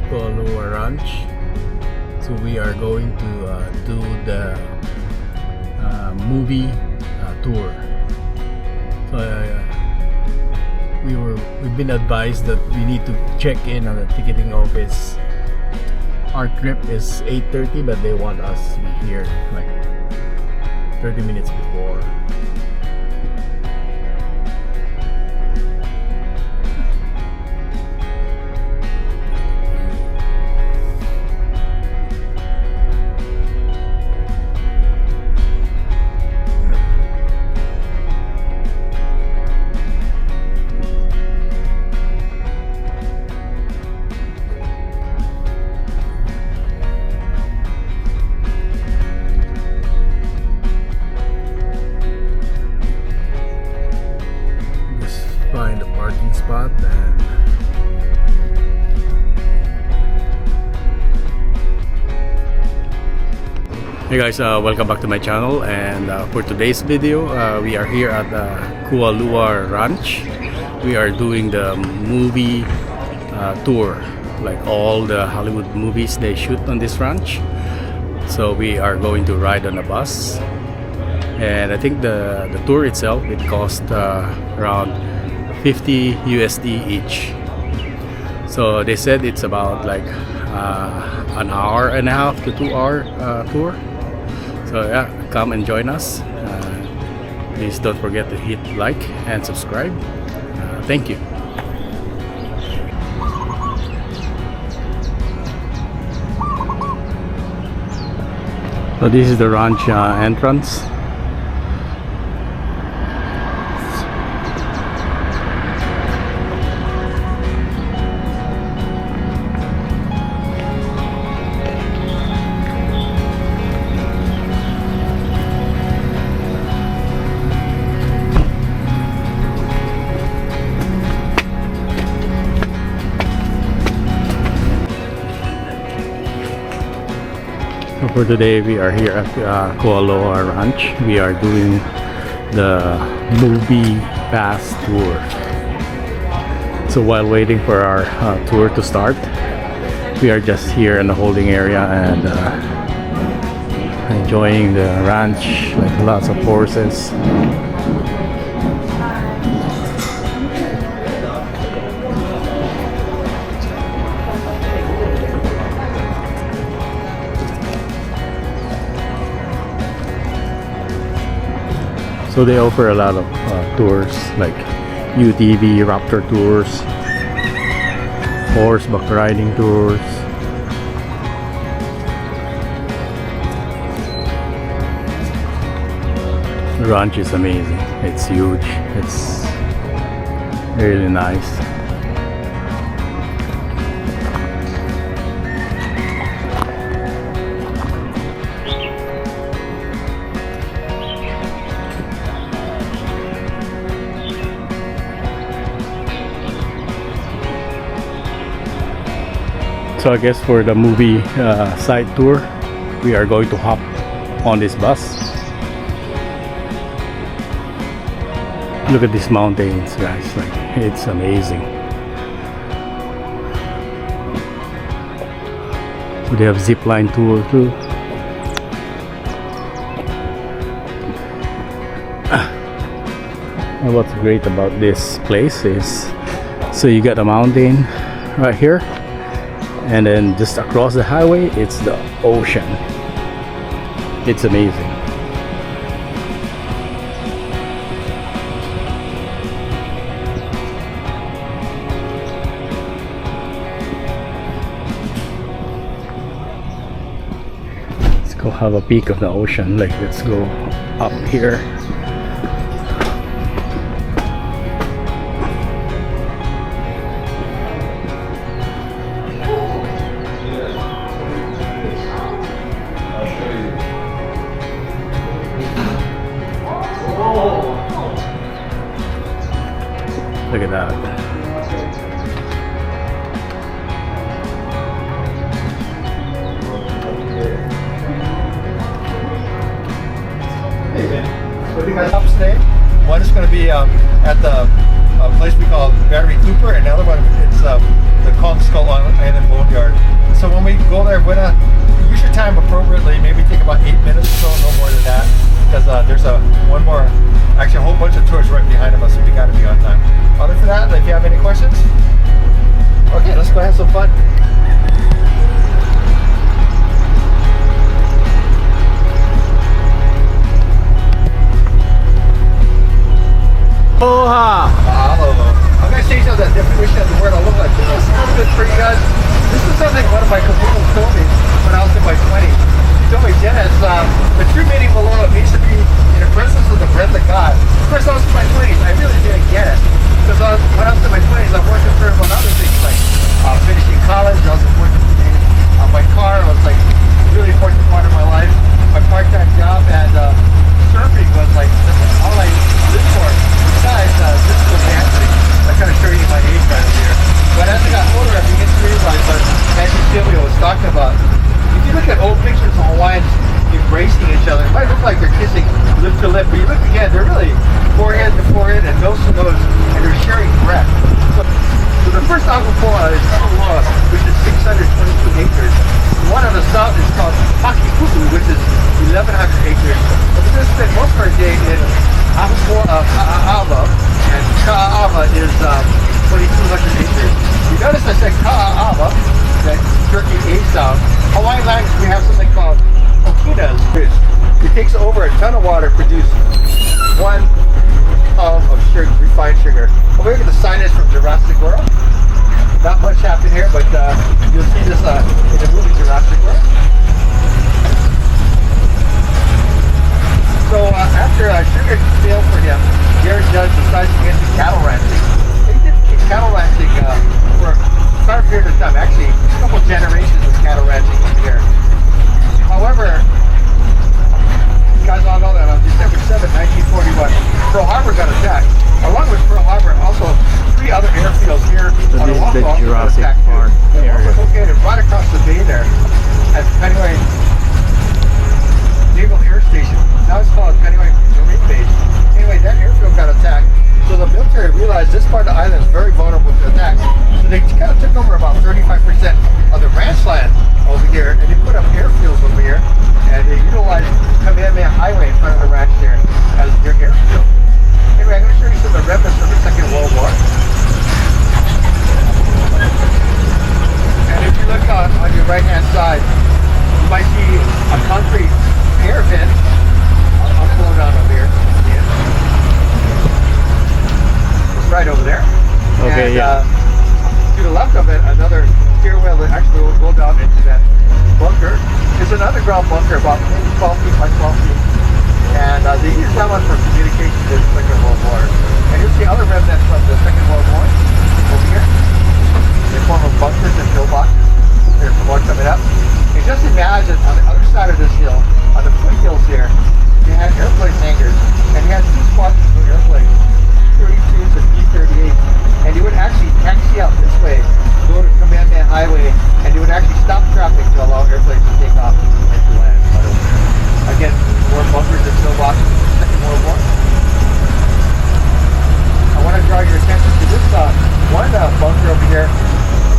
Kualoa Ranch. So we are going to do the movie tour. So we've been advised that we need to check in on the ticketing office. Our trip is 8:30, but they want us to be here like 30 minutes before. Find a parking spot and hey guys, welcome back to my channel. And for today's video, we are here at Kualoa Ranch. We are doing the movie tour, like all the Hollywood movies they shoot on this ranch. So we are going to ride on a bus, and I think the tour itself, it cost around 50 USD each. So they said it's about like an hour and a half to 2 hour tour. So yeah, come and join us. Please don't forget to hit like and subscribe. Thank you. So this is the ranch entrance. For today, we are here at Kualoa Ranch. We are doing the movie pass tour. So while waiting for our tour to start, we are just here in the holding area and enjoying the ranch, like lots of horses. So they offer a lot of tours like UTV Raptor tours, horseback riding tours. The ranch is amazing. It's huge. It's really nice. So I guess for the movie side tour, we are going to hop on this bus. Look at these mountains, guys, like it's amazing. So they have zip line tour too. And what's great about this place is, so you got a mountain right here, and then just across the highway it's the ocean. It's amazing. Let's go have a peek of the ocean. Like, let's go up here. Look at that. Where do you guys stop today? One is going to be at the place we call Barry Cooper, and the other one it's the Kong Skull about 8 minutes or so, no more than that. Because there's one more, actually a whole bunch of tours right behind us, so we got to be on time. Other than that, if you have any questions, okay, let's go have some fun. Aloha! I'm going to change out that definition of the word aloha just a little bit for you guys. This is something one of my composers told me when I was in my 20s. He told me, Dennis, the true meaning of aloha means to be in the presence of the breath of God. Of course, I was in my 20s. I really didn't get it. Because when I was in my 20s, I worked for on other things like finishing college. I was working on my car. It was like a really important part of my life. My part-time job and surfing was like all I lived for. Besides physical dancing, I kind of show you my age right here. But as I got older, I began to realize what Nancy Silvio was talking about. If you look at old pictures of Hawaiians embracing each other, it might look like they're kissing lip to lip, but you look again, they're really forehead to forehead and nose to nose, and they're sharing breath. So the first Akupoa is Kualoa, which is 622 acres. The one on the south is called Pakipuku, which is 1,100 acres. But we're going to spend most of our day in Ka'a'ava, and Ka'a'ava is 2,200 acres. You notice I said Ka'a'ava, that jerky A sound. Hawaiian language, we have something called Okinas, which it takes over a ton of water to produce 1 pound of sugar, refined sugar. Well, look at the signage from Jurassic World. Not much happened here, but you'll see this in the movie Jurassic World. So after sugar failed for him, Gary Judge decides to get into cattle ranching. He did cattle ranching for quite a period of time, actually a couple generations of cattle ranching over here. However, you guys all know that on December 7, 1941, Pearl Harbor got attacked. Along with Pearl Harbor, also 3 other airfields here on Oahu also got attacked too. They're also located right across the bay there at Penway Naval Air Station. Now it's called Penway Marine Base. Anyway, that airfield got attacked. So the military realized this part of the island is very vulnerable to attacks. So they kind of took over about 35% of the ranch land over here, and they put up airfields over here, and they utilized Kamehameha Highway in front of the ranch there as their airfield. Anyway, I'm going to show you some of the remnants of the Second World War. And if you look on your right-hand side, you might see a concrete air vent. I'll pull it down over here. It's right over there. Okay, and, to the left of it, another stairwell that actually will go down into that bunker. It's an underground bunker, about maybe 12 feet by 12 feet. And they used that one for communication in the Second World War. And you'll see other remnants from the Second World War over here. They form of bunkers and pillboxes. There's some more coming up. And just imagine on the other side of this hill, on the foothills here, you had airplane hangars. And you had 2 spots for airplanes, 32s and B-38. And you would actually taxi out this way, go to Kamehameha Highway, and you would actually stop traffic to allow airplanes to take off and to land right over there. Again, more bunkers and pillboxes in the Second World War. I want to draw your attention to this one bunker over here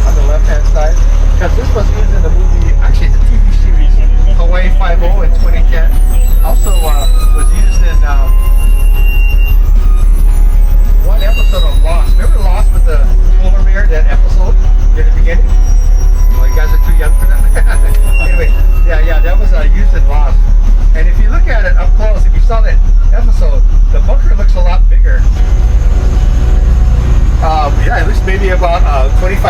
on the left-hand side, because this was used in the movie, actually the TV series Hawaii Five-0 in 2010. Also was used in one episode of Lost. Remember Lost with the polar bear, that episode near the beginning? Well, you guys are too young for that. Anyway, yeah, that was used in Lost. And if you look at it up close, if you saw that episode, the bunker looks a lot bigger. Yeah, it looks maybe about 25%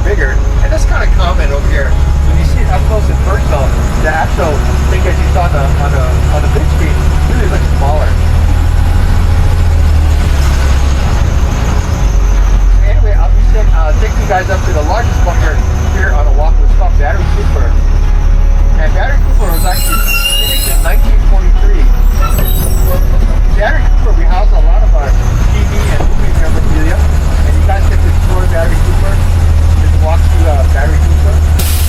bigger. And that's kind of common over here. When you see it up close and personal, the actual thing that you saw on the big screen really looks smaller. Anyway, I'll be taking you guys up to the largest bunker here on Oahu. It's called Battery Cooper. And Battery Cooper was actually finished in 1943. Battery Cooper, we house a lot of our TV and movie memorabilia. And you guys get to explore Battery Cooper. Just walk through Battery Cooper.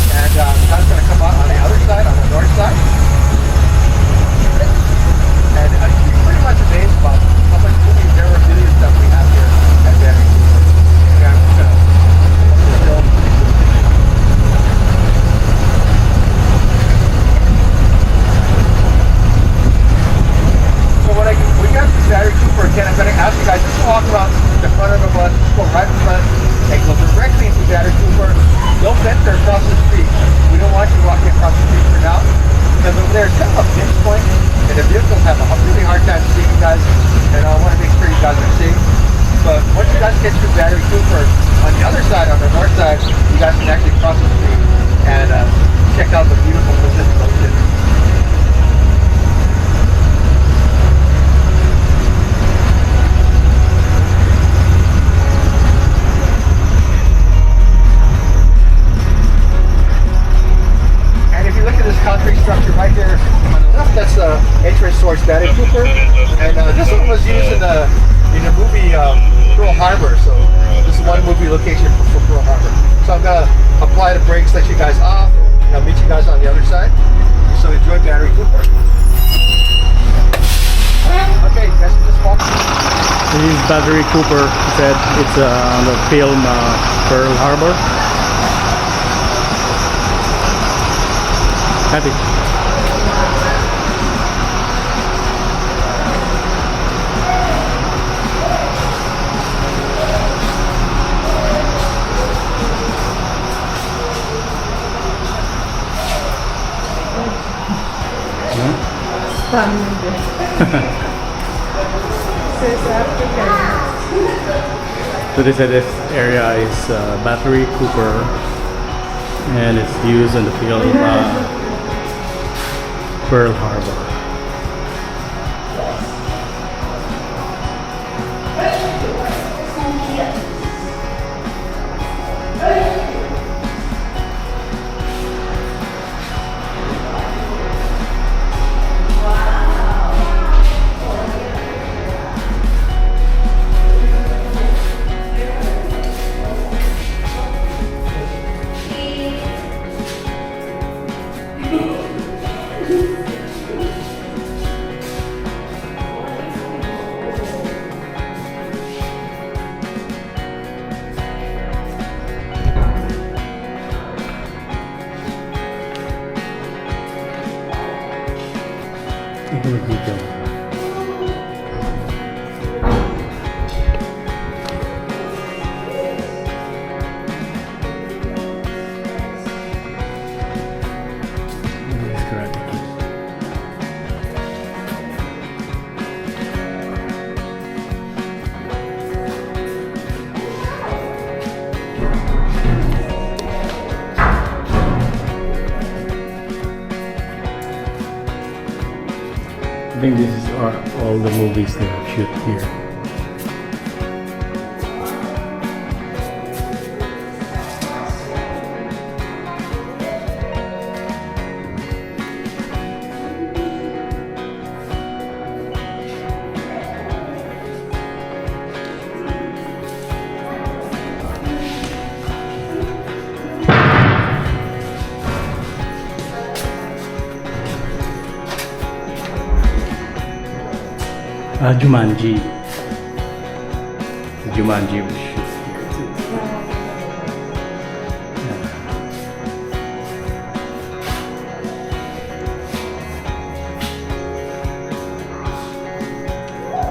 And that's going to come out on the other side, on the north side. And you're pretty much amazed about how much movie memorabilia stuff we have here at Battery Cooper. Yeah, I'm just going to are across the street. We don't want you walking across the street for now, because over there is kind of a pinch point, and the vehicles have a really hard time seeing you guys, and I want to make sure you guys are safe. But once you guys get through Battery Cooper, on the other side, on the north side, you guys can actually cross the street and check out the beautiful Pacific Ocean. And if you look at this concrete structure right here on the left, that's the entrance towards Battery Cooper. And this one was used in the movie Pearl Harbor, so this is one movie location for Pearl Harbor. So I'm gonna apply the brakes, let you guys off, and I'll meet you guys on the other side. So enjoy Battery Cooper. Okay, guys, just walk. This is Battery Cooper. He said it's on the film Pearl Harbor. Happy. So they said this area is Battery Cooper, and it's used in the film Pearl Harbor. Ito dito. I think this are all the movies they have shoot here. Jumanji. Jumanji was shoot here too.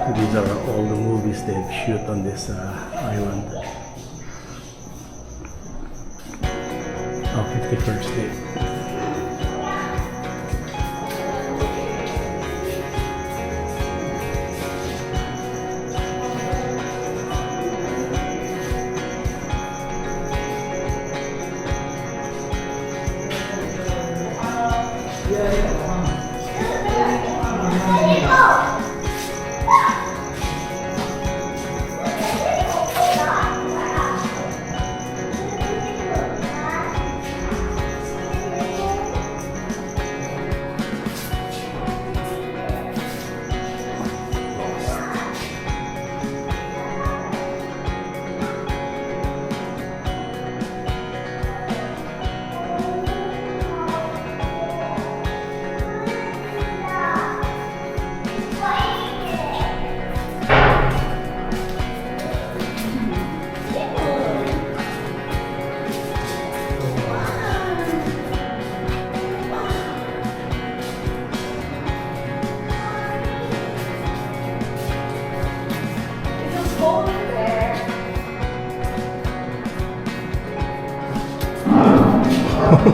So these are all the movies they've shoot on this island. Oh, 51st Day. Ayun,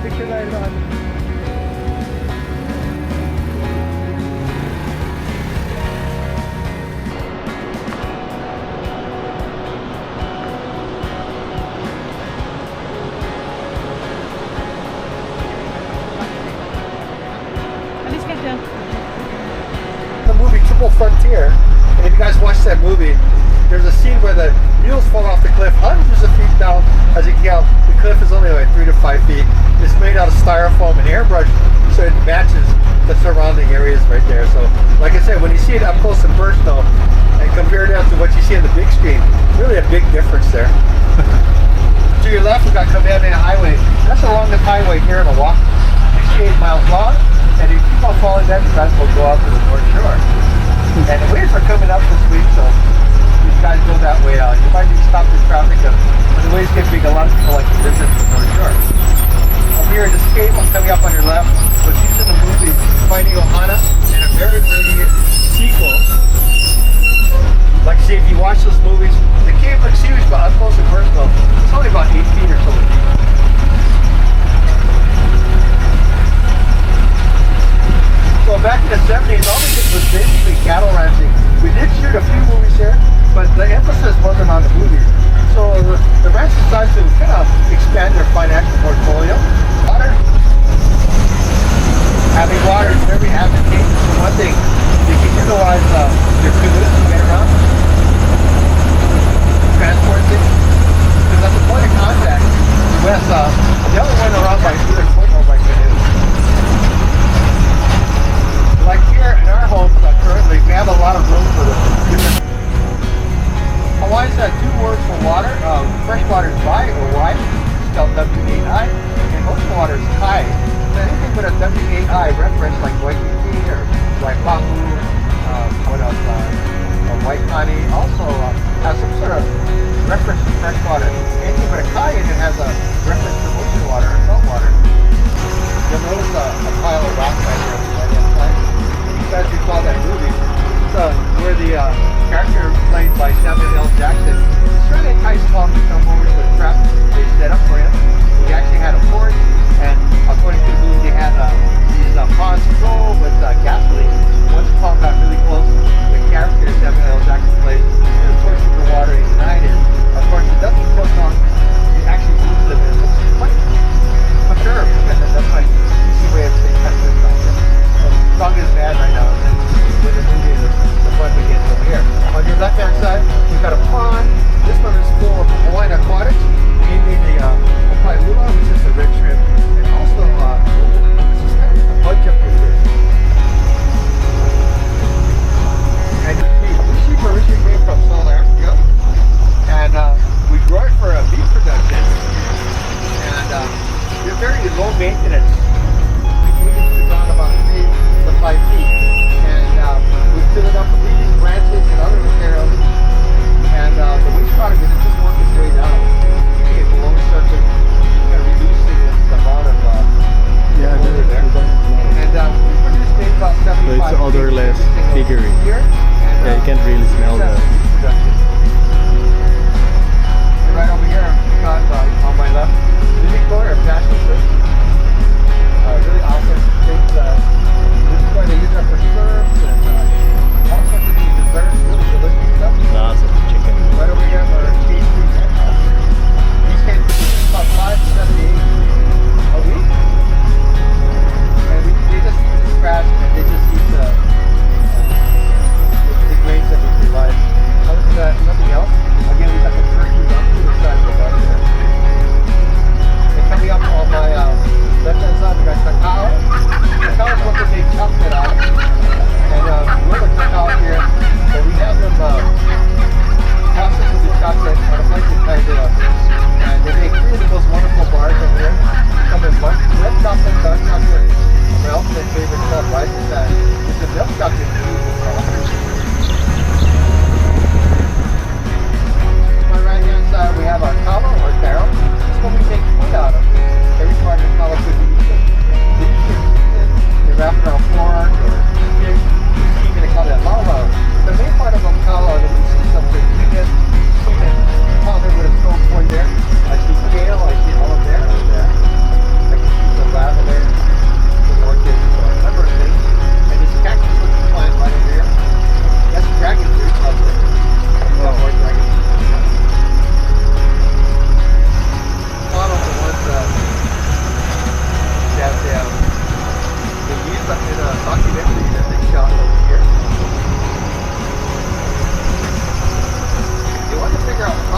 picture na ito. Alis ka dyan. The movie Triple Frontier, and if you guys watch that movie, there's a scene where the mules fall off the cliff hundreds of feet down. As you can tell, the cliff is only like 3 to 5 feet. It's made out of styrofoam and airbrush, so it matches the surrounding areas right there. So, like I said, when you see it up close and personal, and compare that to what you see on the big screen, really a big difference there. To your left, we've got Kamehameha Highway. That's the longest highway here in Oahu, 68 miles long. And if you keep on following that, you guys will go out to the North Shore. And the waves are coming up this week, so you guys go that way out. You might need to stop the traffic when the waves get big. A lot of people like to visit the North Shore. Up here, the escape coming up on your left was used in the movie Finding Ohana, and a very, very sequel. Like I say, if you watch those movies, the cave looks huge, but up close and personal, it's only about 8 feet or so deep. So back in the 70s, all we did was basically cattle ranching. We did shoot a few movies here, but the emphasis wasn't on the movies. So the ranch decided to kind of expand their financial portfolio. Water. Having water is very advantageous. For one thing, you can utilize your canoes to get around, transport things. Because at the point of contact, with the other one around by either foot or by canoe. Like here in our homes currently, we have a lot of room for the different. Hawaii's got 2 words for water. Fresh water is Wai or Wai, spelled W-A-I, and ocean water is Kai. So anything with a W-A-I reference like Waikiki or Waipahu, what else? Waikani also has some sort of reference to fresh water. Anything with a Kai in it has a reference to ocean water or salt water. You'll notice a pile of rock right here on the right-hand side. You guys recall that movie? It's where the character played by Samuel L. Jackson is trying to entice Tom to come over to a trap they set up for him. He actually had a torch, and according to the movie, they had these ponds filled with gasoline. Once Tom got really close, the character Samuel L. Jackson played, threw the torch into the water and ignited it. Of course, it doesn't cook on. It actually moves them in. It's quite perturbed. That's my easy way of saying that. The song is bad right now. And with the movie, the fun begins over here. On your left-hand side, you've got a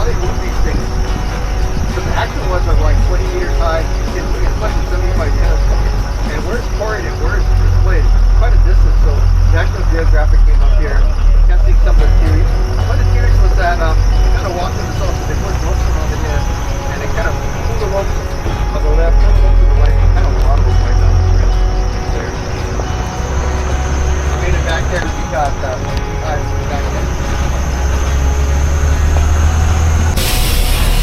they move these things. So the actual ones are like 20 meters high, it's as much as 75 tennis courts. And where it's pouring and where it's displayed, quite a distance. So National Geographic came up here, testing some of the theories. One of the theories was that they kind of walked themselves, so they put ropes around the head, and they kind of pull the ropes on the left, pull the ropes to the right, and kind of waddle them right down the trail. There. I made it back there, we got back there.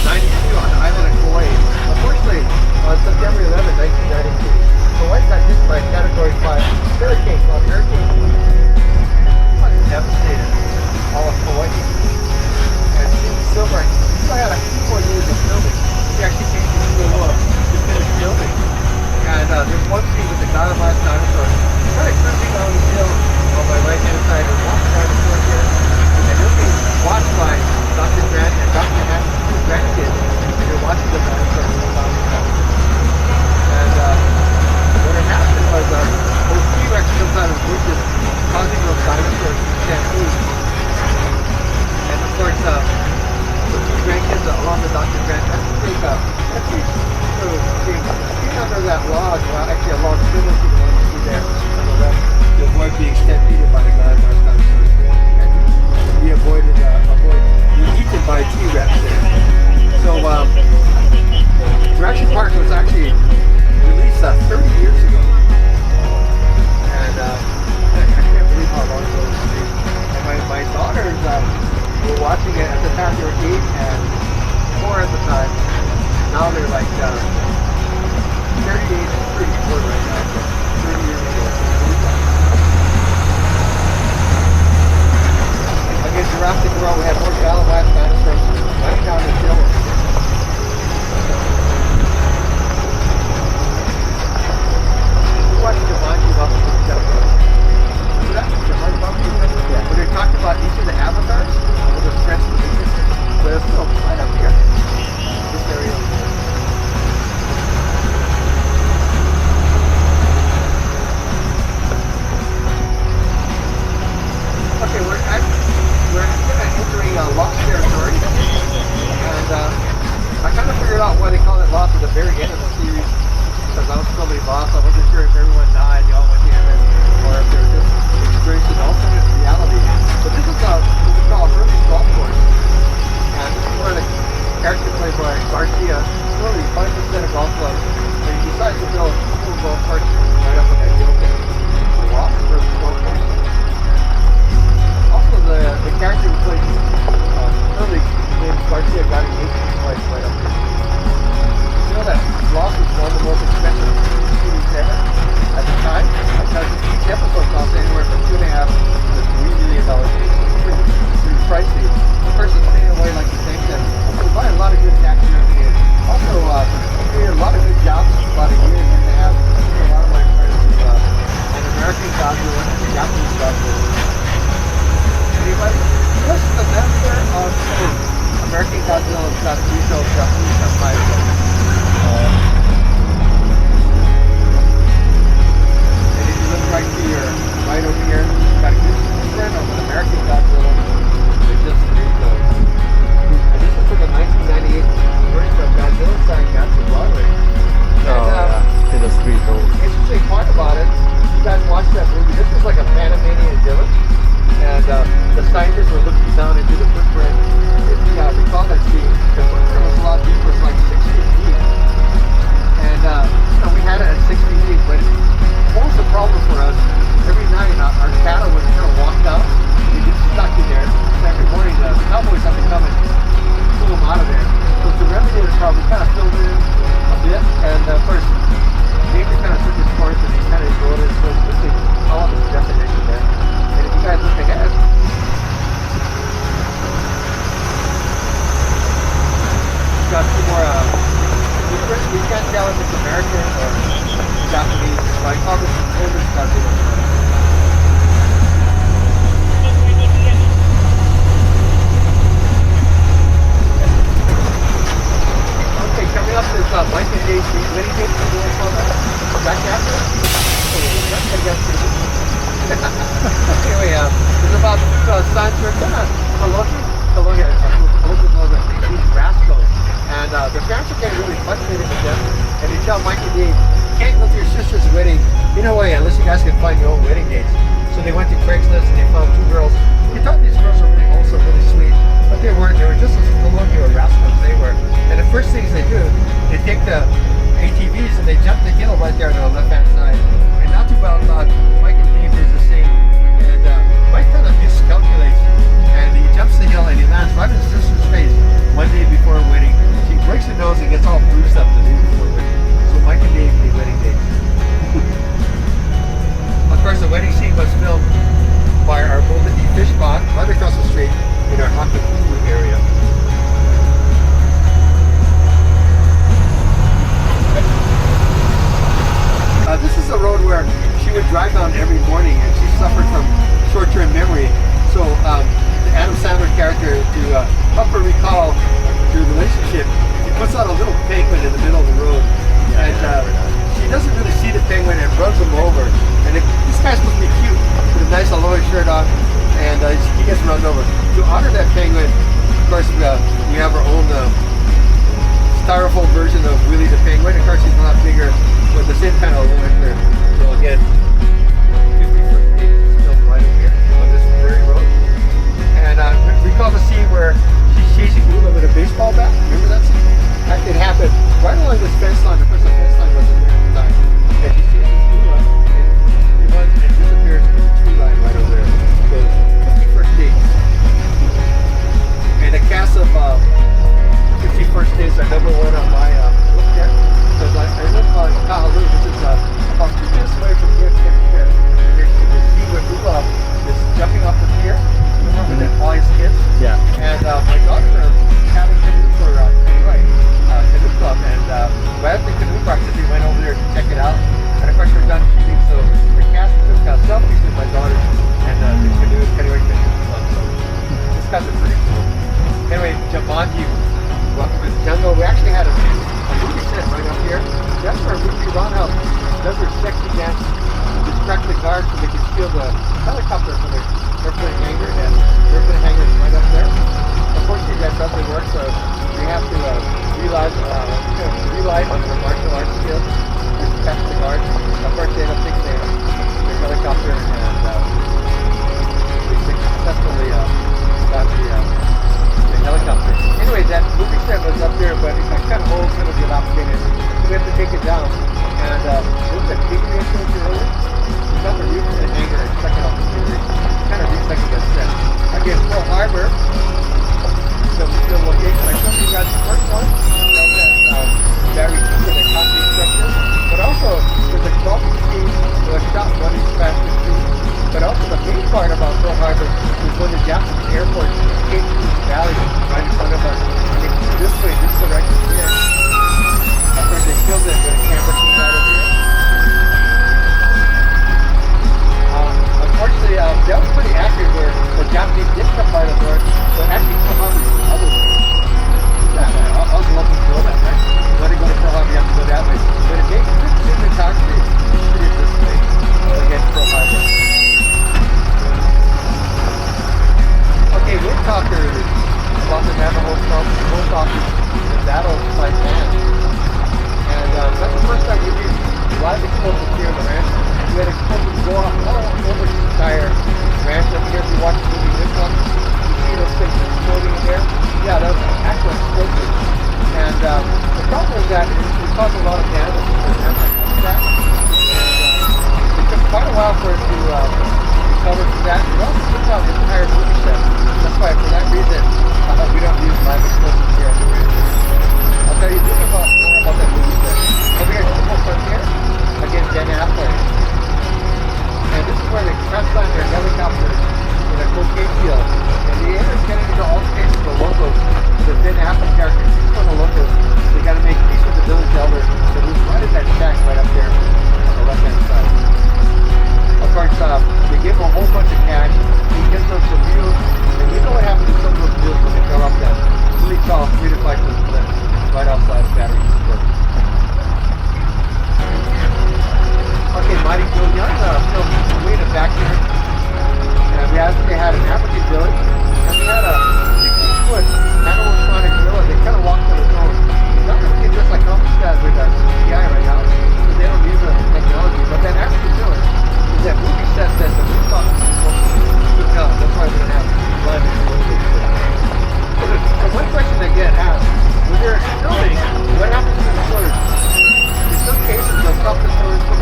92 on the island of Kauai. Unfortunately, on September 11, 1992, Kauai got hit by a Category 5 hurricane called Hurricane Kualoa. It devastated all of Kauai. And Steve Silver, he still had a few more years of filming. He actually came to Kualoa to finish filming. And there's one scene with the last dinosaur kind of cruising down the hill on my right hand side and walking dinosaur here. And they're being watched by Dr. Grant and Dr. Hammond's two grandkids. And they're watching the dinosaur go down the hill. And what had happened was those T-Rex comes out of the bushes, causing those dinosaurs to stampede. And of course, the two grandkids along with Dr. Grant had to take refuge. So being under that log, well, actually a log similar to the one you see there on the left, to avoid being stampeded by the Dinosaur dinosaurs. And we avoid being eaten by T-Rex there. So Jurassic Park was actually released 30 years ago. And I can't believe how long ago it's been. And my daughters were watching it at the time. They were 8 and 4 at the time. Now they're like 38 and 34 right now. So 30 years ago. Again, Jurassic World, we had more Galloway dinosaurs running down the hill. Watch Jumanji about the yeah. When they talked about each of the avatars, with the French position, but it's still right up here. This area. Okay, we're kind of entering lost territory, and I kind of figured out why they call it lost at the very end of the series. Because I was totally lost. I wasn't sure if everyone died, they all went to heaven, or if they were just experiencing alternate reality. But this is what we call Hermes Golf Course. And this is where the character played by Garcia, really 5% of golf clubs, and he decides to build a cool golf cart right up in that hill there. The walk is Hermes Golf Course. Also, the character who played early named Garcia got engaged twice right up here. You know that Lost was one of the most expensive series ever at the time, because each episode cost anywhere from $2.5 to $3 million. Pretty pricey. The person staying away like the same thing. So we buy a lot of good tax here. Also, created a lot of good jobs about a year and a half. A lot of my friends to an American Godzilla and a Japanese Godzilla. Anybody? This is the master of American Godzilla got 3 shows, Japanese got 5 shows. And if you look right here, right over here, you got a good friend of an American Godzilla. They just rebuilt. And this is for the 1998 version of Godzilla starring Matthew Broderick. It was pretty cool. Interesting part about it, you guys watched that movie. This is like a Panamanian village. And the scientists were looking down into the footprint. If you recall that scene, the footprint was a lot deeper, it's like 6 feet deep. And we had it at 6 feet deep, but what was the problem for us? Every night our cattle would kind of walk out, we get stuck in there, and every morning the cowboys have to come and pull them out of there. So to remedy the problem, we kind of filled in a bit, and first, nature kind of took its course and they kind of ignored it, so it's really all of its definition there. And if you guys look ahead, we've got 2 more we can't tell if it's American or Japanese, so I call this Hermes Godzilla. Okay, coming up is Mike and Dave's Lenny Dave's call that? Back after? Anyway, it's about science fiction. Kualoa, parents are getting really frustrated with them, and they tell Mike and Dave, you can't go to your sister's wedding, you know why, unless you guys can find your own wedding dates. So they went to Craigslist and they found 2 girls. They thought these girls were really, also really sweet, but they weren't. They were just as colonial rascals as they were. And the first things they do, they take the ATVs and they jump the hill right there on the left-hand side. And not too well thought, Mike and Dave did the same. And Mike kind of miscalculates, and he jumps the hill and he lands right in his sister's face one day before a wedding. She breaks her nose and gets all bruised up the day before the wedding. So Mike and Dave need wedding dates. Of course, the wedding scene was filmed by our Bolivia fish pond right across the street in our Hakapulu area. This is a road where she would drive down every morning, and she suffered from short-term memory. So the Adam Sandler character, to help her recall their relationship, he puts out a little penguin in the middle of the road, and she doesn't really see the penguin and runs him over. And this guy's supposed to be cute with a nice Aloha shirt on, and he gets run over. To honor that penguin, of course, we have our own styrofoam version of Willie the Penguin. Of course, he's a lot bigger, with the same kind of Aloha shirt. So again, 51st date is filmed right over here on this prairie road. And recall the scene where she's chasing Ula with a baseball bat. Remember that scene? It happened right along this fence line. Of course, the fence line wasn't there at the time. And she chases Ula, and he runs and disappears in the tree line right over there. So, 51st date. And the cast of 51st dates are number 1 on my list there. Because I live in Kahaluu. This is about 2 minutes away from here to here. And there's the scene where Ula is jumping off the pier. Remember that all his kids? Yeah. And my daughter having canoe for canoe club, and right after the canoe practice, we went over there to check it out. And of course, we're done shooting, so the cast took selfies with my daughter and the canoe club. So this guys are pretty cool. Anyway, Jumanji, welcome to the jungle. We actually had a movie set right up here. That's where Ruby Ronhouse does her sexy dance to distract the guards so they can steal the helicopter from their airplane hangar, and the airplane hangar is right up there. Unfortunately, that doesn't work, so we have to rely on the martial arts skills to catch the guards. Of course, they end up taking their helicopter, and they successfully got the helicopter. Anyway, that movie set was up there, but it got kind of old, kind of dilapidated, so we have to take it down. And it was a TV show earlier. We got the roof and the hangar and check it out the TV. Kind of recycled that set. Again, Pearl Harbor. So we still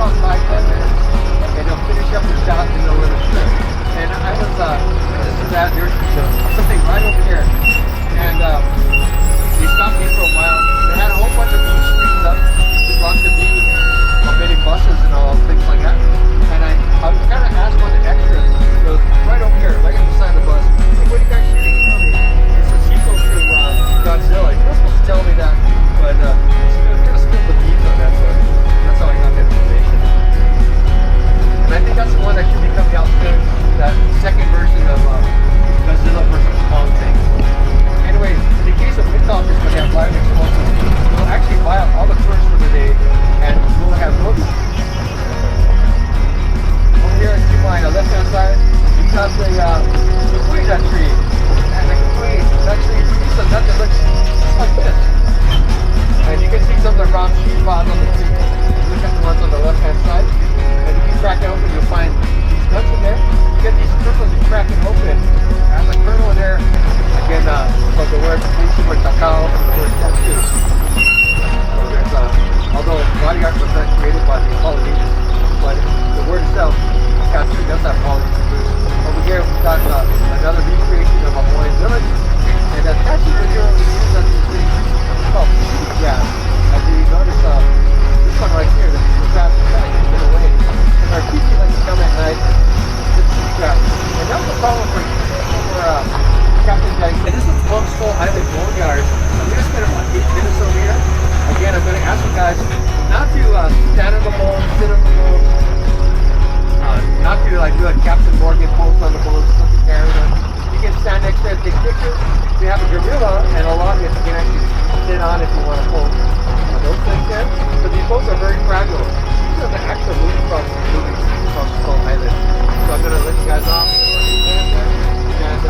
about 5-10 minutes, and they'll finish up the shot and they'll let it strip. And I was, this is that, there's something right over here. And they stopped me for a while. They had a whole bunch of blue screens up to block the view of many buses and all things like that. And I was kind of asked one of the extras, it was right over here, right at the side of the bus, hey, what are you guys shooting? He told me, it's a sequel to Godzilla. You're not supposed to tell me that, but it kind of spilled the beans on that, so that's how I got that information. And I think that's the one that should be coming out soon, that second version of Godzilla versus Kong thing. Anyway, in the case of Midtoppers, when they have live explosives, we'll actually buy out all the tours for the day, and we'll have movies. Over here to my left-hand side, you have the Kualoa tree. And the Kualoa, that tree produces a nut that looks just like this. And you can see some of the brown seed pods on the tree. Look at the ones on the left-hand side. And if you crack it open, you'll find these nuts in there. You get these kernels, you crack it open. There's a kernel in there. Again, from the word or cacao, from the word tattoo. So there's, although body art was not created by the Polynesians, but the word itself, tattoo, does have Polynesian roots. Over here, we've got another recreation of a Hawaiian village. And that tattoo material we use as this thing is called peach grass. As you notice, this one right here, the grass is kind of hidden away. And our people like to come at night, this peach grass. And that was a problem for Captain Jack. And this is Plum Skull Island Boneyard. I'm going to spend about 8 minutes over here. Again, I'm going to ask you guys not to stand on the boat, sit on the boat, not to like do a Captain Morgan pose on the boat, something carried on. You can stand next there and take pictures. We have a gorilla and a log that you can actually sit on if you want to pose on those things there. But these boats are very fragile. These are the actual movie from Skull Island. So I'm going to let you guys off. And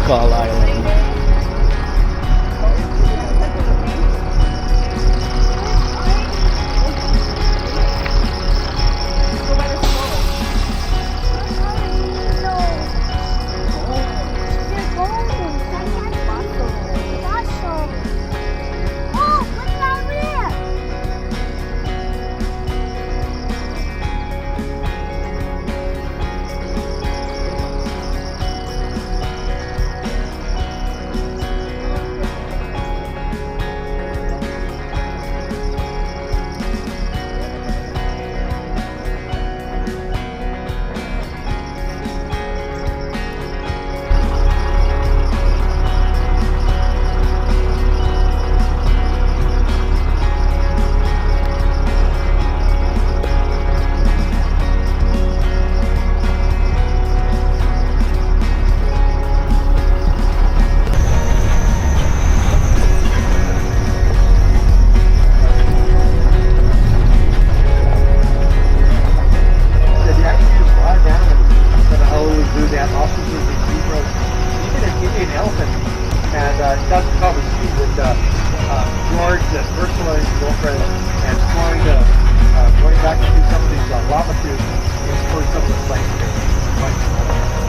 Skull Island.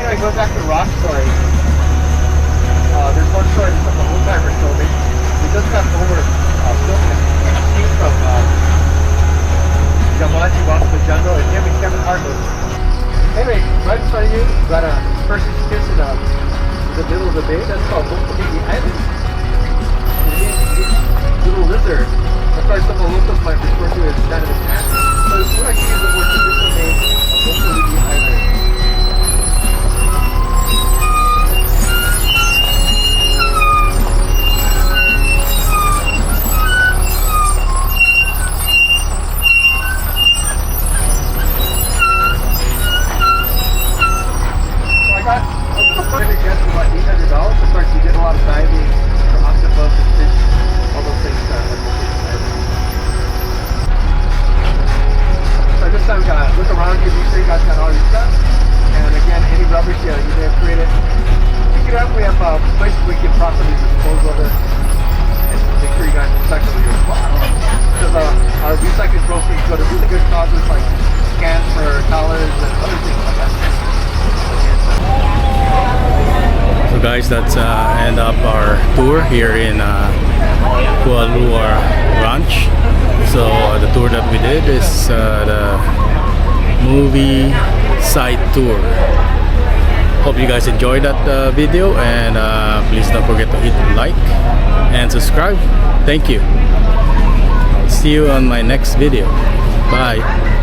Anyway, going back to the rock story, there's one story that the old timer told me. We just got over filming a scene from Jumanji Walk the Jungle, and him and Kevin Hart was. Anyway, right in front of you, you've got a person's kiss in the middle of the bay. That's called WWII Island. And this little lizard, that's why some of the locals might refer to it as kind of a cat. So we're actually using the more traditional name of WWII Island. Look around here, make sure you guys got all your stuff. And again, any rubbish you may have created, pick it up. We have places we can properly dispose of it. And make sure you guys recycle your because our recycled groceries go to really good causes like scans for collars and other things like that. So guys, that's end up our tour here in Kualoa Ranch. So the tour that we did is the movie site tour. Hope you guys enjoyed that video, and please don't forget to hit like and subscribe. Thank you. See you on my next video. Bye.